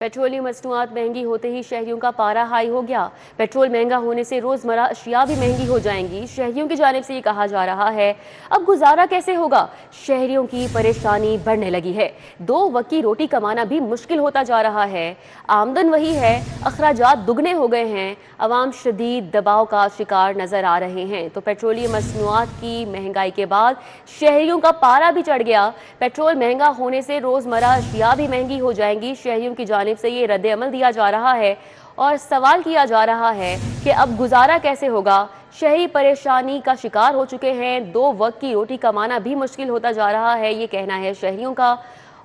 Petroleum मसनूआत महंगी होते ही शहरियों का पारा हाई हो गया। पेट्रोल महंगा होने से रोजमर्रा अशिया भी महंगी हो जाएंगी। शहरियों की जानिब से ये कहा जा रहा है, अब गुजारा कैसे होगा। शहरियों की परेशानी बढ़ने लगी है। 2 वक्त की रोटी कमाना भी मुश्किल होता जा रहा है। आमदन वही है, अखराजात दुगने हो गए हैं। अवाम शदीद दबाव का शिकार नजर आ रहे हैं। तो पेट्रोलियम मसनूआत की महंगाई के बाद शहरियों का पारा भी चढ़ गया। पेट्रोल महंगा होने से रोजमर्रा अशिया भी महंगी हो जाएंगी। शहरियों की जानिब से ये रद्द अमल दिया जा रहा है और सवाल किया जा रहा है कि अब गुजारा कैसे होगा। शहरी परेशानी का शिकार हो चुके हैं। 2 वक्त की रोटी कमाना भी मुश्किल होता जा रहा है, ये कहना है शहरियों का।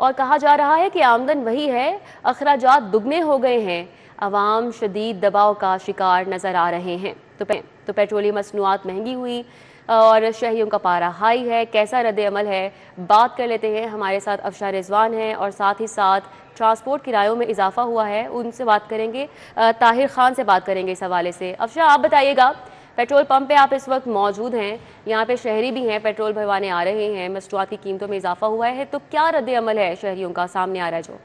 और कहा जा रहा है कि आमदन वही है, अखराजात दुगने हो गए हैं। अवाम शदीद दबाव का शिकार नजर आ रहे हैं। तो पेट्रोलियम मसनूआत महंगी हुई और शहरियों का पारा हाई है। कैसा रद्द अमल है, बात कर लेते हैं। हमारे साथ अफशा रिजवान हैं और साथ ही साथ ट्रांसपोर्ट किरायों में इजाफा हुआ है, उनसे बात करेंगे। ताहिर खान से बात करेंगे इस हवाले से। अफशा, आप बताइएगा, पेट्रोल पंप पे आप इस वक्त मौजूद हैं, यहाँ पे शहरी भी हैं, पेट्रोल भरवाने आ रहे हैं, मसनूआत की कीमतों में इजाफा हुआ है, तो क्या रद्द अमल है शहरियों का सामने आ रहा है जो?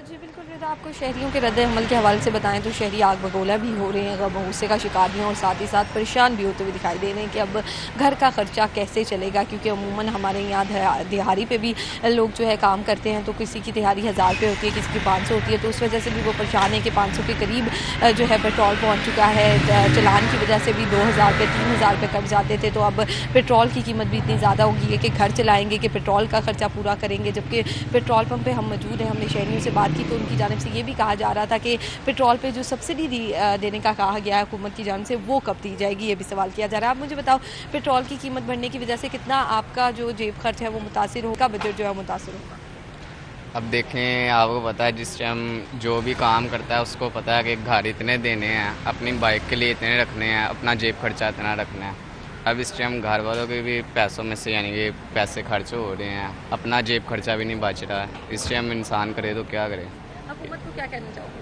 जी बिल्कुल, आपको शहरियों के रद्द अमल के हवाले से बताएं तो शहरी आग बगोला भी हो रहे हैं, गम गुस्से का शिकार भी हैं और साथ ही साथ परेशान भी होते हुए दिखाई दे रहे हैं कि अब घर का खर्चा कैसे चलेगा। क्योंकि अमूमन हमारे यहाँ दिहाड़ी पे भी लोग जो है काम करते हैं, तो किसी की दिहाड़ी 1000 रुपये होती है, किसी की 500 होती है, तो उस वजह से भी वो परेशान है कि 500 के करीब जो है पेट्रोल पहुँच चुका है। चलान की वजह से भी 2000 रुपये 3000 रुपये कट जाते थे, तो अब पेट्रोल की कीमत भी इतनी ज़्यादा होगी है कि घर चलाएँगे कि पेट्रोल का खर्चा पूरा करेंगे। जबकि पेट्रोल पंप पर हम मौजूद हैं, हमने शहरियों से बात की तो उनकी जानिब से ये भी कहा जा रहा था कि पेट्रोल पे जो सब्सिडी देने का कहा गया है हुकूमत की जानिब से, वो कब दी जाएगी, ये भी सवाल किया जा रहा है। आप मुझे बताओ, पेट्रोल की कीमत बढ़ने की वजह से कितना आपका जो जेब खर्च है वो मुतासिर होगा, बजट जो है मुतासिर होगा? अब देखें, आपको पता है जिस टाइम जो भी काम करता है उसको पता है कि घर इतने देने हैं, अपनी बाइक के लिए इतने रखने हैं, अपना जेब खर्चा इतना रखना है। अब इस टाइम घर वालों के भी पैसों में से यानी कि पैसे खर्च हो रहे हैं, अपना जेब खर्चा भी नहीं बच रहा है। इस टाइम इंसान करे तो क्या करे। हुकूमत को क्या कहना चाहोगे?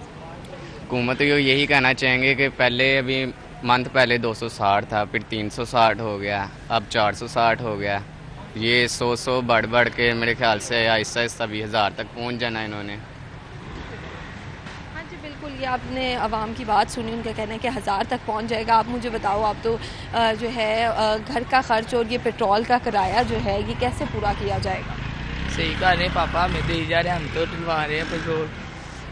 हुकूमत को यही कहना चाहेंगे कि पहले अभी मंथ पहले 260 था, फिर 360 हो गया, अब 460 हो गया। ये 100 बढ़ बढ़ के मेरे ख्याल से आहिस्ता आहिस्ता 20,000 तक पहुंच जाना इन्होंने। हाँ जी बिल्कुल, ये आपने अवाम की बात सुनी, उनका कहना है कि 1000 तक पहुंच जाएगा। आप मुझे बताओ, आप तो जो है घर का खर्च और ये पेट्रोल का किराया जो है ये कैसे पूरा किया जाएगा? सही कह रहे हैं पापा, हमें दे जा रहे हैं, हम तो डलवा रहे हैं पेट्रोल,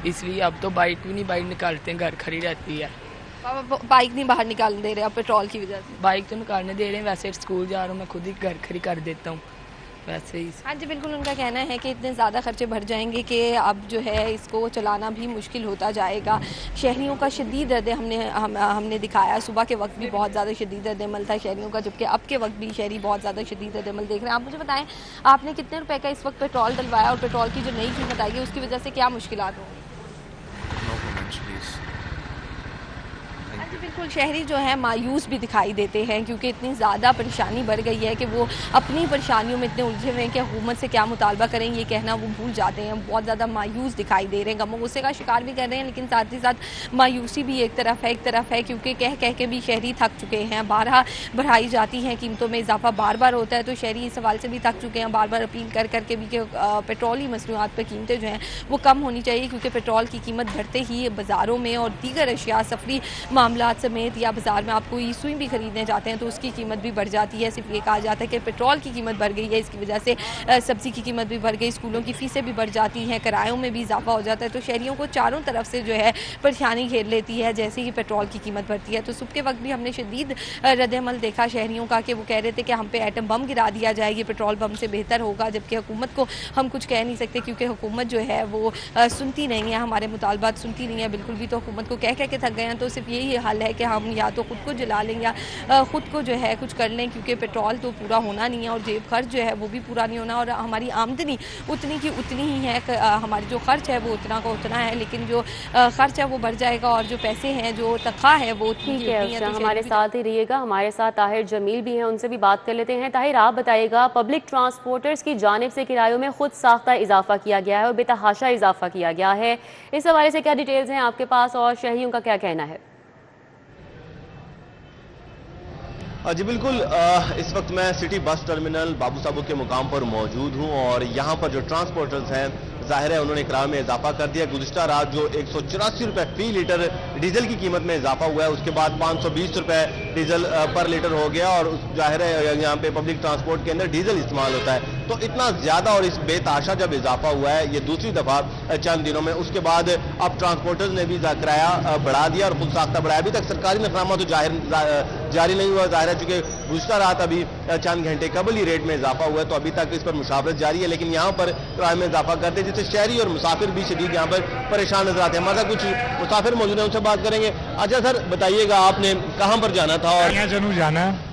इसलिए अब तो बाइक भी नहीं बाइक निकालते हैं, घर खड़ी रहती है। पापा बाइक नहीं बाहर निकालने दे रहे आप पेट्रोल की वजह से? बाइक तो निकालने दे रहे हैं, वैसे स्कूल जा रहा हूँ मैं, खुद ही घर खड़ी कर देता हूँ वैसे ही। हाँ जी बिल्कुल, उनका कहना है कि इतने ज़्यादा खर्चे बढ़ जाएंगे कि अब जो है इसको चलाना भी मुश्किल होता जाएगा। शहरियों का शदीद रद्द हमने दिखाया, सुबह के वक्त भी बहुत ज़्यादा शदीद रद्द अमल था शहरियों का, जबकि अब के वक्त भी शहरी बहुत ज़्यादा शदीद रद्द अमल देख रहे हैं। आप मुझे बताएं, आपने कितने रुपए का इस वक्त पेट्रोल डलवाया और पेट्रोल की जो नई कीमत आएगी उसकी वजह से क्या मुश्किलात होंगी? हाँ जी बिल्कुल, शहरी जो है मायूस भी दिखाई देते हैं क्योंकि इतनी ज़्यादा परेशानी बढ़ गई है कि वो अपनी परेशानियों में इतने उलझे हुए हैं कि हुकूमत से क्या मुतालबा करें ये कहना वो भूल जाते हैं। बहुत ज़्यादा मायूस दिखाई दे रहे हैं, गम गुस्से का शिकार भी कर रहे हैं, लेकिन साथ ही साथ मायूसी भी एक तरफ है क्योंकि कह कह के भी शहरी थक चुके हैं। बारहा बढ़ाई जाती हैं कीमतों में, इजाफा बार बार होता है, तो शहरी इस सवाल से भी थक चुके हैं, बार बार अपील कर करके भी कि पेट्रोली मसनूआत पर कीमतें जो हैं वो कम होनी चाहिए। क्योंकि पेट्रोल की कीमत बढ़ते ही बाज़ारों में और दीगर अशिया सफरी मामला समेत या बाज़ार में आप कोई सुई भी खरीदने जाते हैं तो उसकी कीमत भी बढ़ जाती है। सिर्फ ये कहा जाता है कि पेट्रोल की कीमत बढ़ गई है, इसकी वजह से सब्ज़ी की कीमत भी बढ़ गई, स्कूलों की फ़ीसें भी बढ़ जाती हैं, किरायों में भी इजाफा हो जाता है। तो शहरियों को चारों तरफ से जो है परेशानी घेर लेती है जैसे ही पेट्रोल की कीमत बढ़ती है। तो सुबह के वक्त भी हमने शदीद रद्द-ए-अमल देखा शहरियों का कि वो कह रहे थे कि हम पे एटम बम गिरा दिया जाए, ये पेट्रोल बम से बेहतर होगा। जबकि हुकूमत को हम कुछ कह नहीं सकते क्योंकि हुकूमत जो है वो सुनती नहीं है, हमारे मुतालबात सुनती नहीं है बिल्कुल भी। तो हुकूमत को कह के थक गए हैं, तो सिर्फ यही हल है कि हम या तो खुद को जला लें या ख़ुद को जो है कुछ कर लें, क्योंकि पेट्रोल तो पूरा होना नहीं है और जेब खर्च जो है वो भी पूरा नहीं होना, और हमारी आमदनी उतनी की उतनी ही है, हमारी जो खर्च है वो उतना का उतना है, लेकिन जो खर्च है वो बढ़ जाएगा और जो पैसे हैं, जो तनख्वाह है वो उतनी की उतनी है। तो हमारे साथ ही रहिएगा, हमारे साथ ताहिर जमील भी हैं, उनसे भी बात कर लेते हैं। ताहिर, आप बताइएगा, पब्लिक ट्रांसपोर्टर्स की जानिब से किरायों में खुद साख्ता इजाफा किया गया है और बेतहाशा इजाफा किया गया है, इस हवाले से क्या डिटेल्स हैं आपके पास और शहरियों का क्या कहना है? जी बिल्कुल, इस वक्त मैं सिटी बस टर्मिनल बाबू साहब के मुकाम पर मौजूद हूं और यहां पर जो ट्रांसपोर्टर्स हैं ज़ाहिर है उन्होंने किराए में इजाफा कर दिया। गुज़िश्ता रात जो 184 रुपये फी लीटर डीजल की कीमत में इजाफा हुआ है, उसके बाद 520 रुपये डीजल पर लीटर हो गया। और ज़ाहिर है यहाँ पे पब्लिक ट्रांसपोर्ट के अंदर डीजल इस्तेमाल होता है, तो इतना ज़्यादा और इस बेताशा जब इजाफा हुआ है, ये दूसरी दफ़ा चंद दिनों में, उसके बाद अब ट्रांसपोर्टर्स ने भी किराया बढ़ा दिया और खुद साख्ता बढ़ाया। अभी तक सरकारी नफरामा तो जारी नहीं हुआ, ज़ाहिर है चूँकि गुज़िश्ता रात अभी चंद घंटे कबल ही रेट में इजाफा हुआ है, तो अभी तक इस पर मुशावरत जारी है। लेकिन यहाँ पर किराए में इजाफा करते जिससे शहरी और मुसाफिर भी शदीद यहाँ पर परेशान नजर आते हैं। हमारे साथ कुछ मुसाफिर मौजूद हैं, उनसे बात करेंगे। अच्छा सर, बताइएगा आपने कहाँ पर जाना था? और यहाँ जनू जाना है,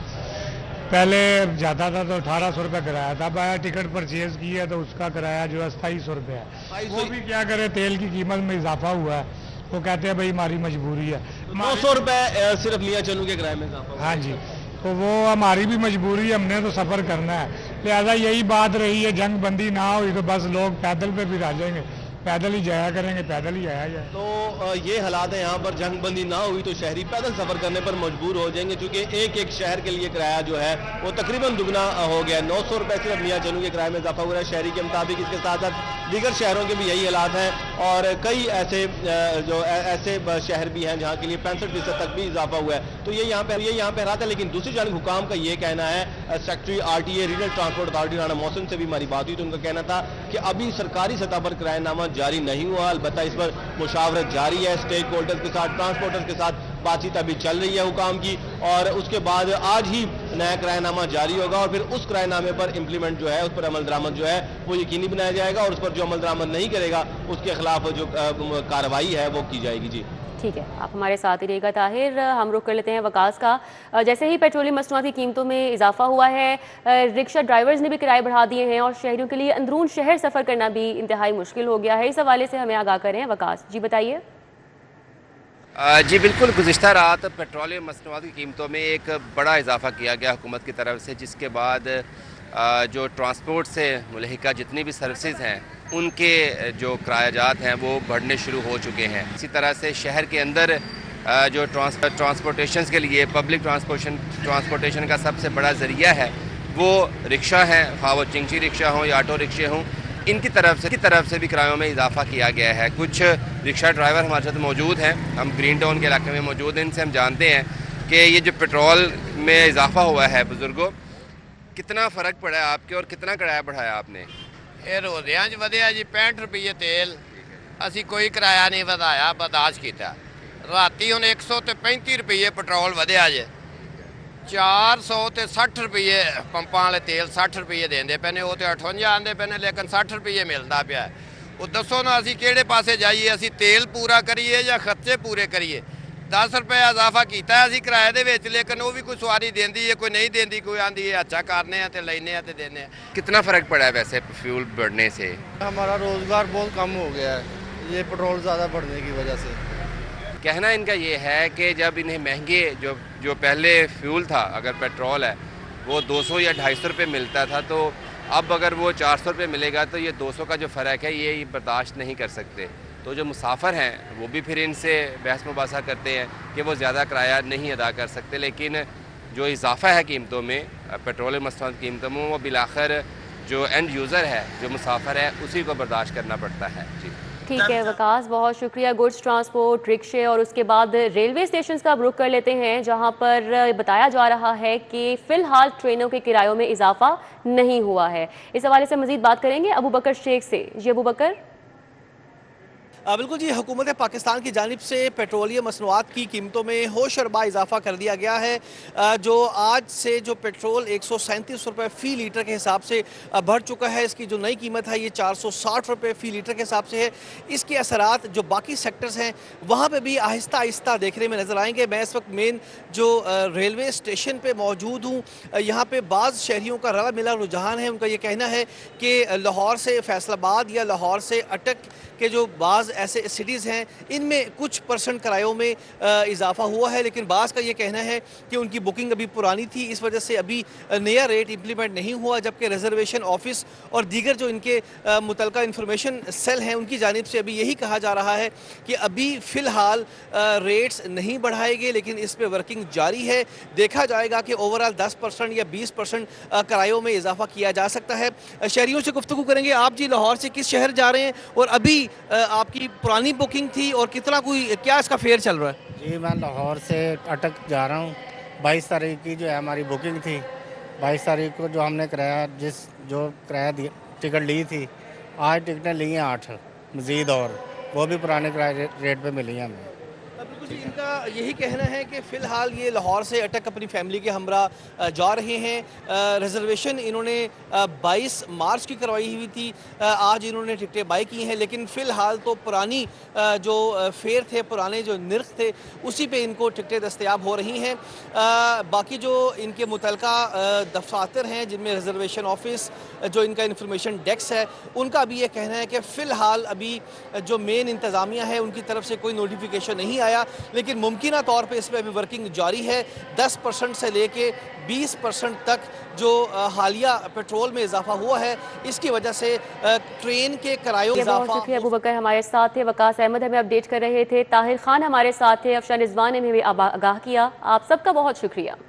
पहले जाता था तो 1800 रुपये किराया था, अब आया टिकट परचेज की है तो उसका किराया जो है 2700 रुपये है। वो भी क्या करे, तेल की कीमत में इजाफा हुआ है, वो कहते हैं भाई हमारी मजबूरी है। 900 रुपये सिर्फ लिया चलू के किराए में इजाफा हुआ। हाँ जी, तो वो हमारी भी मजबूरी है, हमने तो सफ़र करना है, लिहाजा यही बात रही है, जंग बंदी ना हुई तो बस लोग पैदल पे भी आ जाएंगे, पैदल ही जाया करेंगे, पैदल ही आया जाए। तो ये हालात है यहाँ पर, जंग बंदी ना हुई तो शहरी पैदल सफर करने पर मजबूर हो जाएंगे, क्योंकि एक एक शहर के लिए किराया जो है वो तकरीबन दुगना हो गया। 900 रुपये सिर्फ मियाँ चनू के किराए में इजाफा हुआ है शहरी के मुताबिक। इसके साथ साथ दीगर शहरों के भी यही हालात हैं, और कई ऐसे शहर भी हैं जहाँ के लिए 65% तक भी इजाफा हुआ है। तो ये यहाँ पे हालात है। लेकिन दूसरी जानब हुकाम का ये कहना है, secretary RTA regional transport authority Rana Mohsin से भी हमारी बात हुई तो उनका कहना था कि अभी सरकारी सतह पर किरायानामा जारी नहीं हुआ, अलबत्ता इस पर मुशावरत जारी है। स्टेक होल्डर्स के साथ, ट्रांसपोर्टर्स के साथ बातचीत अभी चल रही है हुकाम की, और उसके बाद आज ही नया किरायानामा जारी होगा और फिर उस किरायानामे पर इम्प्लीमेंट जो है, उस पर अमल दरामद जो है वो यकीनी बनाया जाएगा, और उस पर जो अमल दरामद नहीं करेगा उसके खिलाफ जो कार्रवाई है वो की जाएगी। जी ठीक है, आप हमारे साथ ही रहेगा ताहिर। हम रुख कर लेते हैं वकास का। जैसे ही पेट्रोलियम मसनूआत की कीमतों में इजाफा हुआ है, रिक्शा ड्राइवर्स ने भी किराए बढ़ा दिए हैं और शहरियों के लिए अंदरून शहर सफ़र करना भी इंतहाई मुश्किल हो गया है। इस हवाले से हमें आगाह करें वकास जी, बताइए। जी बिल्कुल, गुज़िश्ता रात पेट्रोलियम मसनूआत की कीमतों में एक बड़ा इजाफा किया गया हुकूमत की तरफ से, जिसके बाद जो ट्रांसपोर्ट से मुल्हिका जितनी भी सर्विसेज हैं उनके जो किरायाजात हैं वो बढ़ने शुरू हो चुके हैं। इसी तरह से शहर के अंदर जो ट्रांसपोर्टेशन के लिए पब्लिक ट्रांसपोर्टेशन का सबसे बड़ा ज़रिया है वो रिक्शा है, हाँ वो चिंची रिक्शा हों या ऑटो रिक्शे हों, इनकी तरफ से भी किरायों में इजाफा किया गया है। कुछ रिक्शा ड्राइवर हमारे साथ मौजूद हैं, हम ग्रीन टाउन के इलाके में मौजूद हैं, इनसे हम जानते हैं कि ये जो पेट्रोल में इजाफा हुआ है, बुजुर्गों कितना फ़र्क पड़ा है आपके और कितना किराया बढ़ाया आपने? ਇਹ ਰੋਜ਼ਿਆਂ 'ਚ ਵਧਿਆ ਜੀ 65 ਰੁਪਏ ਤੇਲ, ਅਸੀਂ ਕੋਈ ਕਿਰਾਇਆ ਨਹੀਂ ਵਧਾਇਆ, ਬਰਦਾਸ਼ਤ ਕੀਤਾ। ਰਾਤੀ ਹੁਣ 135 ਰੁਪਏ ਪੈਟਰੋਲ ਵਧਿਆ ਜੇ, 400 ਤੇ 60 ਰੁਪਏ ਪੰਪਾਂ ਵਾਲੇ ਤੇਲ 60 ਰੁਪਏ ਦਿੰਦੇ ਪਏ ਨੇ, ਉਹ ਤੇ 58 ਆਉਂਦੇ ਪਏ ਨੇ, ਲੇਕਿਨ 60 ਰੁਪਏ ਮਿਲਦਾ ਪਿਆ। ਉਹ ਦੱਸੋ ਨਾ ਅਸੀਂ ਕਿਹੜੇ ਪਾਸੇ ਜਾਈਏ, ਅਸੀਂ ਤੇਲ ਪੂਰਾ ਕਰੀਏ ਜਾਂ ਖਰਚੇ ਪੂਰੇ ਕਰੀਏ? 10 रुपये इजाफा किया असी किराए दे विच, लेकिन वो भी कोई सवारी देंदी है, कोई नहीं देंदी, कोई आंदी है अच्छा करने ते लेने ते देने। कितना फ़र्क पड़ा है वैसे फ्यूल बढ़ने से? हमारा रोज़गार बहुत कम हो गया है ये पेट्रोल ज़्यादा बढ़ने की वजह से। कहना इनका ये है कि जब इन्हें महंगे जो पहले फ्यूल था, अगर पेट्रोल है वो 200 या 250 रुपये मिलता था, तो अब अगर वो 400 रुपये मिलेगा तो ये 200 का जो फ़र्क है ये बर्दाश्त नहीं कर सकते। तो जो मुसाफिर हैं वो भी फिर इनसे बहस मुबासा करते हैं कि वो ज़्यादा किराया नहीं अदा कर सकते, लेकिन जो इजाफा है कीमतों में, पेट्रोलियम मसनूआत की कीमतों में, वो बिलाखिर जो एंड यूज़र है, जो मुसाफिर है, उसी को बर्दाश्त करना पड़ता है। जी ठीक है वकास, बहुत शुक्रिया। गुड्स ट्रांसपोर्ट, रिक्शे और उसके बाद रेलवे स्टेशन का रुख कर लेते हैं, जहां पर बताया जा रहा है कि फ़िलहाल ट्रेनों के किरायों में इजाफा नहीं हुआ है। इस हवाले से मज़ीद बात करेंगे अबू बकर शेख से। जी अबू बकर। बिल्कुल जी, हुकूमत पाकिस्तान की जानिब से पेट्रोलियम मसनूआत की कीमतों में होशरबा इजाफा कर दिया गया है। जो आज से जो पेट्रोल 137 रुपये फ़ी लीटर के हिसाब से बढ़ चुका है, इसकी जो नई कीमत है ये 460 रुपये फ़ी लीटर के हिसाब से है। इसके असरात जो बाकी सेक्टर्स हैं वहाँ पे भी आहिस्ता आहिस्ता देखने में नज़र आएंगे। मैं इस वक्त मेन जो रेलवे स्टेशन पे मौजूद हूँ, यहाँ पे बाज़ शहरियों का रला मिला रुझान है। उनका ये कहना है कि लाहौर से फैसलाबाद या लाहौर से अटक के जो बाज़ بعض ایسے سٹیز ہیں ان میں کچھ پرسنٹ کرایوں میں اضافہ ہوا ہے، لیکن بعض کا یہ کہنا ہے کہ ان کی بکنگ ابھی پرانی تھی، اس وجہ سے ابھی نیا ریٹ امپلیمنٹ نہیں ہوا، جبکہ ریزرویشن آفس اور دیگر جو ان کے متعلقہ انفارمیشن سیل ہیں ان کی جانب سے ابھی یہی کہا جا رہا ہے کہ ابھی فی الحال ریٹس نہیں بڑھائے گے، لیکن اس پہ ورکنگ جاری ہے۔ دیکھا جائے گا کہ اوورال 10% یا 20% کرایوں میں اضافہ کیا جا سکتا ہے۔ شہریوں سے گفتگو کریں گے۔ آپ جی لاہور سے کس شہر جا رہے ہیں اور ابھی آپ کی پرانی بکنگ تھی اور کیا اس کا فیئر چل رہا ہے؟ جی میں لاہور سے اٹک جا رہا ہوں، 22 تاریخ کی جو ہے ہماری بکنگ تھی، 22 تاریخ کو جو ہم نے کرایہ ٹکٹ لی تھی، آج ٹکٹیں لی ہیں 8 مزید، اور وہ بھی پرانے کرایہ ریٹ پہ ملی ہیں ہمیں۔ بالکل جی، ان کا یہی کہنا ہے کہ فی الحال یہ لاہور سے اٹک اپنی فیملی کے ہمراہ جا رہے ہیں۔ ریزرویشن انہوں نے 22 مارچ کی کروائی ہوئی تھی، آج انہوں نے ٹکٹیں بائی کی ہیں، لیکن فی الحال تو پرانی جو فیئر تھے، پرانے جو نرخ تھے، اسی پہ ان کو ٹکٹیں دستیاب ہو رہی ہیں۔ باقی جو ان کے متعلقہ دفاتر ہیں جن میں ریزرویشن آفس، جو ان کا انفارمیشن ڈیسک ہے، ان کا بھی یہ کہنا ہے کہ فی الحال ابھی جو مین انتظامیہ ہے ان کی طرف سے کوئی نوٹیفیکیشن نہیں آیا، لیکن ممکنہ طور پہ اس پہ ابھی ورکنگ جاری ہے۔ 10% سے لے کے 20% تک جو حالیہ پیٹرول میں اضافہ ہوا ہے، اس کی وجہ سے ٹرین کے کرایوں میں بہت شکریہ ابو بکر ہمارے ساتھ تھے، وقاص احمد ہمیں اپڈیٹ کر رہے تھے، طاہر خان ہمارے ساتھ تھے، افشان رضوان نے ہمیں آگاہ کیا۔ آپ سب کا بہت شکریہ۔